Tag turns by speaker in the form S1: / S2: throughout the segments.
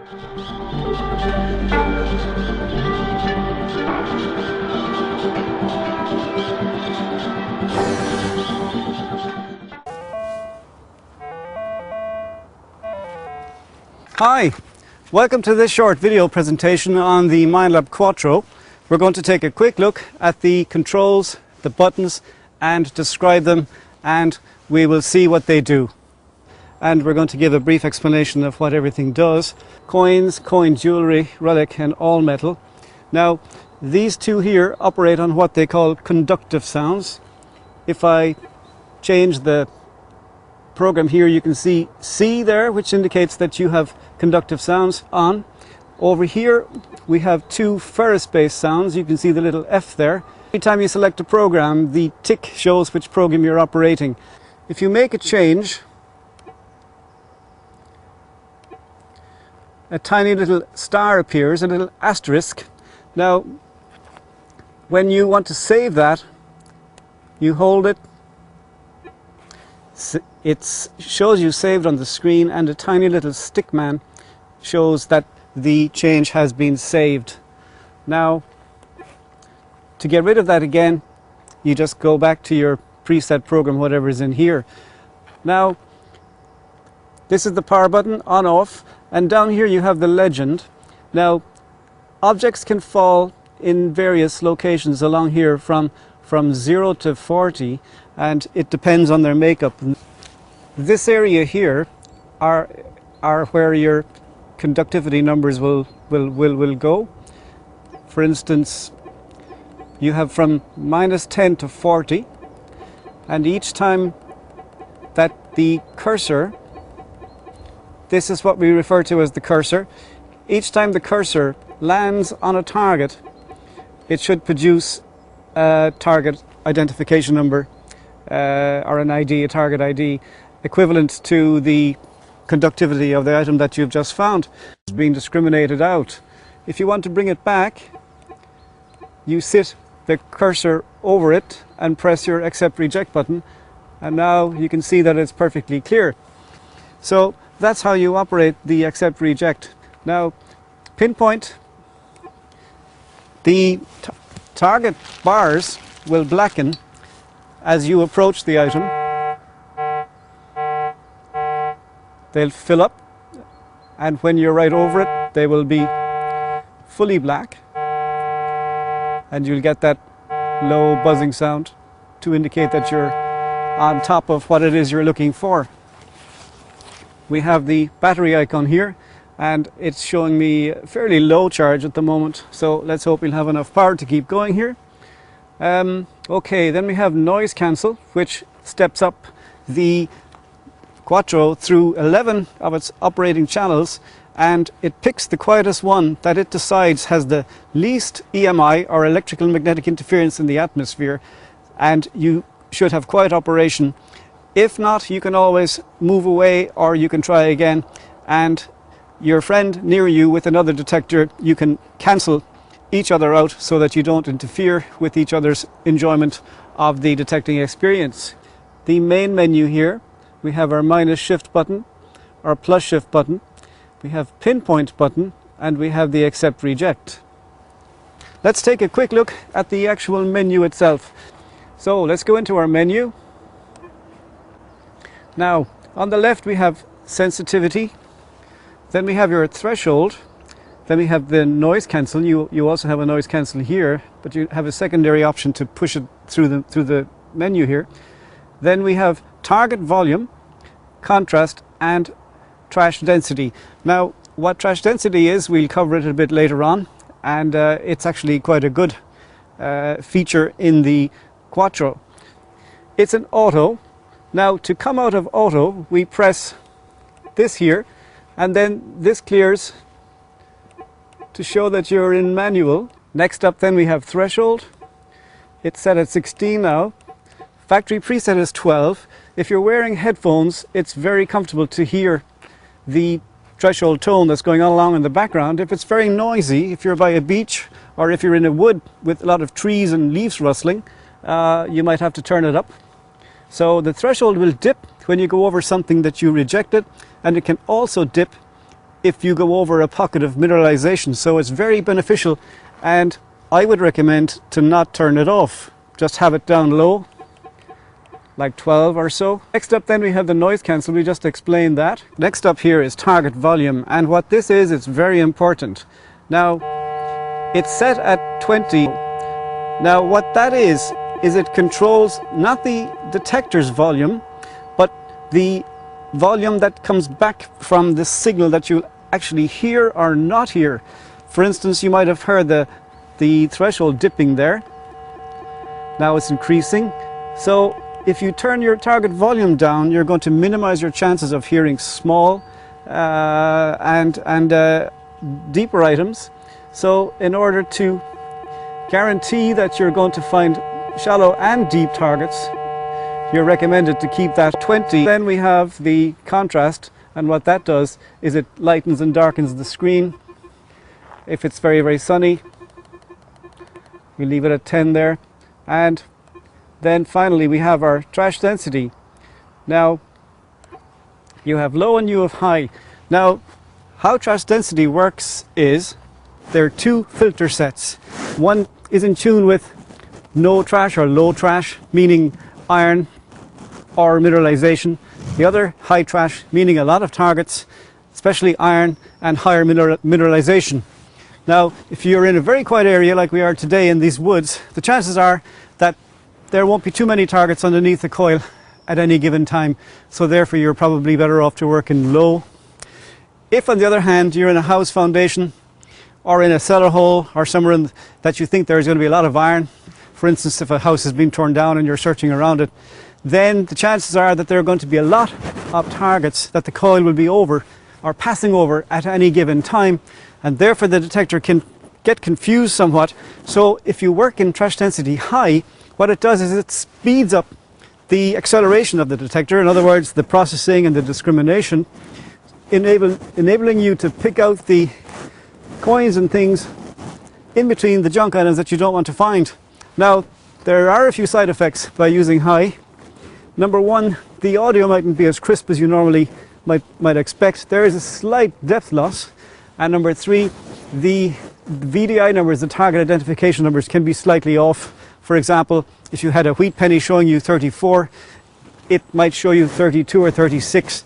S1: Hi, welcome to this short video presentation on the Minelab Quattro. We're going to take a quick look at the controls, the buttons, and describe them, and we will see what they do. And we're going to give a brief explanation of what everything does. Coins, coin jewellery, relic and all metal. Now, these two here operate on what they call conductive sounds. If I change the program here, you can see C there, which indicates that you have conductive sounds on. Over here we have two ferrous-based sounds. You can see the little F there. Every time you select a program, the tick shows which program you're operating. If you make a change, a tiny little star appears, a little asterisk. Now, when you want to save that, you hold it. It shows you saved on the screen, and a tiny little stick man shows that the change has been saved. Now, to get rid of that again, you just go back to your preset program, whatever is in here. Now, this is the power button, on off, and down here you have the legend. Now, objects can fall in various locations along here from 0 to 40, and it depends on their makeup. This area here are where your conductivity numbers will go. For instance, you have from -10 to 40, and each time that the cursor, this is what we refer to as the cursor, each time the cursor lands on a target, it should produce a target identification number, or an ID, a target ID, equivalent to the conductivity of the item that you've just found. It's being discriminated out. If you want to bring it back, you sit the cursor over it and press your accept reject button, and now you can see that it's perfectly clear. So that's how you operate the accept reject. Now, pinpoint, the target bars will blacken as you approach the item. They'll fill up, and when you're right over it, they will be fully black, and you'll get that low buzzing sound to indicate that you're on top of what it is you're looking for. We have the battery icon here, and it's showing me a fairly low charge at the moment, so let's hope we'll have enough power to keep going here. Okay, then we have noise cancel, which steps up the Quattro through 11 of its operating channels, and it picks the quietest one that it decides has the least EMI, or electrical magnetic interference, in the atmosphere, and you should have quiet operation. If not, you can always move away, or you can try again, and your friend near you with another detector, you can cancel each other out so that you don't interfere with each other's enjoyment of the detecting experience. The main menu here, we have our minus shift button, our plus shift button, we have pinpoint button, and we have the accept reject. Let's take a quick look at the actual menu itself. So let's go into our menu. Now, on the left we have sensitivity, then we have your threshold, then we have the noise cancel. You also have a noise cancel here, but you have a secondary option to push it through the menu here. Then we have target volume, contrast, and trash density. Now, what trash density is, we'll cover it a bit later on, and it's actually quite a good feature in the Quattro. It's an auto. Now, to come out of auto, we press this here, and then this clears to show that you're in manual. Next up then we have threshold. It's set at 16 now. Factory preset is 12. If you're wearing headphones, it's very comfortable to hear the threshold tone that's going on along in the background. If it's very noisy, if you're by a beach or if you're in a wood with a lot of trees and leaves rustling, you might have to turn it up. So the threshold will dip when you go over something that you rejected, and it can also dip if you go over a pocket of mineralization. So it's very beneficial, and I would recommend to not turn it off. Just have it down low, like 12 or so. Next up then we have the noise cancel. We just explained that. Next up here is target volume, and what this is, it's very important. Now it's set at 20. Now what that is it controls not the detector's volume, but the volume that comes back from the signal that you actually hear or not hear. For instance, you might have heard the threshold dipping there. Now it's increasing. So if you turn your target volume down, you're going to minimize your chances of hearing small and deeper items. So in order to guarantee that you're going to find shallow and deep targets, you're recommended to keep that 20. Then we have the contrast, and what that does is it lightens and darkens the screen. If it's very, very sunny, we leave it at 10 there. And then finally we have our trash density. Now you have low and you have high. Now how trash density works is there are two filter sets. One is in tune with no trash or low trash, meaning iron or mineralization. The other, high trash, meaning a lot of targets, especially iron and higher mineralization. Now if you're in a very quiet area like we are today in these woods, the chances are that there won't be too many targets underneath the coil at any given time, so therefore you're probably better off to work in low. If on the other hand you're in a house foundation or in a cellar hole or somewhere that you think there's going to be a lot of iron, for instance if a house has been torn down and you're searching around it, then the chances are that there are going to be a lot of targets that the coil will be over or passing over at any given time, and therefore the detector can get confused somewhat. So if you work in trash density high, what it does is it speeds up the acceleration of the detector, in other words the processing and the discrimination, enabling you to pick out the coins and things in between the junk items that you don't want to find. Now there are a few side effects by using high. Number one, the audio mightn't be as crisp as you normally might expect. There is a slight depth loss. And number three, the VDI numbers, the target identification numbers, can be slightly off. For example, if you had a wheat penny showing you 34, it might show you 32 or 36.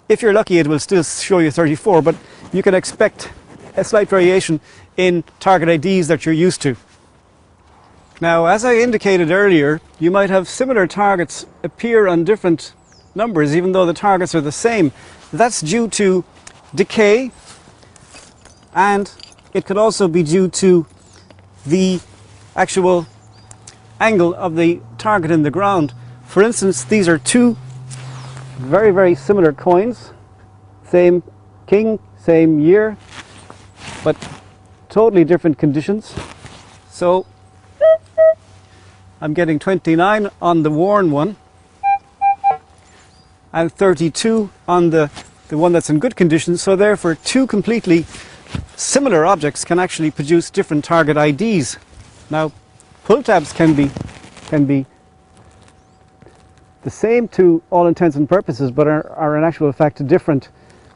S1: If you're lucky, it will still show you 34, but you can expect a slight variation in target IDs that you're used to. Now, as I indicated earlier, you might have similar targets appear on different numbers, even though the targets are the same. That's due to decay, and it could also be due to the actual angle of the target in the ground. For instance, these are two very, very similar coins, same king, same year, but totally different conditions. So I'm getting 29 on the worn one and 32 on the one that's in good condition. So therefore two completely similar objects can actually produce different target IDs. Now pull tabs can be the same to all intents and purposes, but are in actual fact different.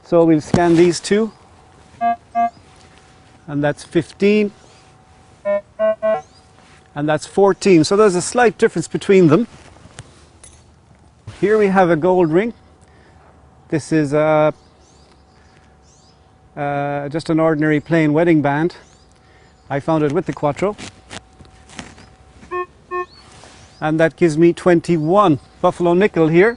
S1: So we'll scan these two, and that's 15 and that's 14. So there's a slight difference between them. Here we have a gold ring. This is just an ordinary plain wedding band. I found it with the Quattro, and that gives me 21. Buffalo nickel here,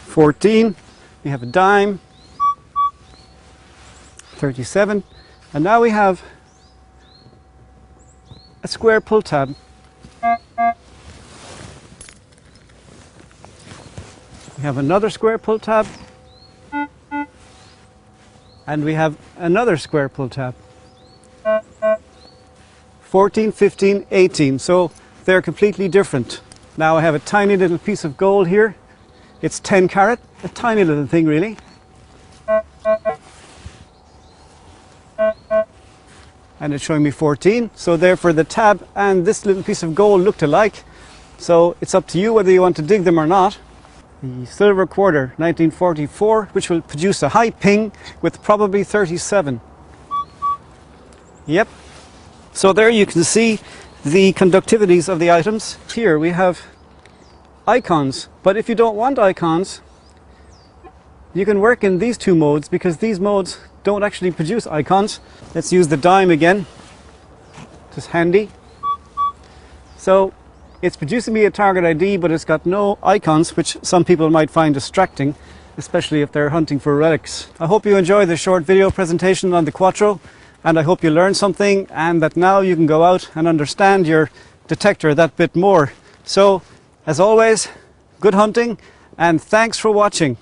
S1: 14. We have a dime, 37, and now we have a square pull tab. We have another square pull tab, and we have another square pull tab. 14, 15, 18, so they're completely different. Now I have a tiny little piece of gold here. It's 10 carat, a tiny little thing really. And it's showing me 14, so therefore the tab and this little piece of gold looked alike. So it's up to you whether you want to dig them or not. the silver quarter 1944, which will produce a high ping with probably 37. Yep. So there you can see the conductivities of the items. Here we have icons, but if you don't want icons, you can work in these two modes, because these modes don't actually produce icons. Let's use the dime again. Just handy. So it's producing me a target ID, but it's got no icons, which some people might find distracting, especially if they're hunting for relics. I hope you enjoyed this short video presentation on the Quattro, and I hope you learned something, and that now you can go out and understand your detector that bit more. So, as always, good hunting, and thanks for watching.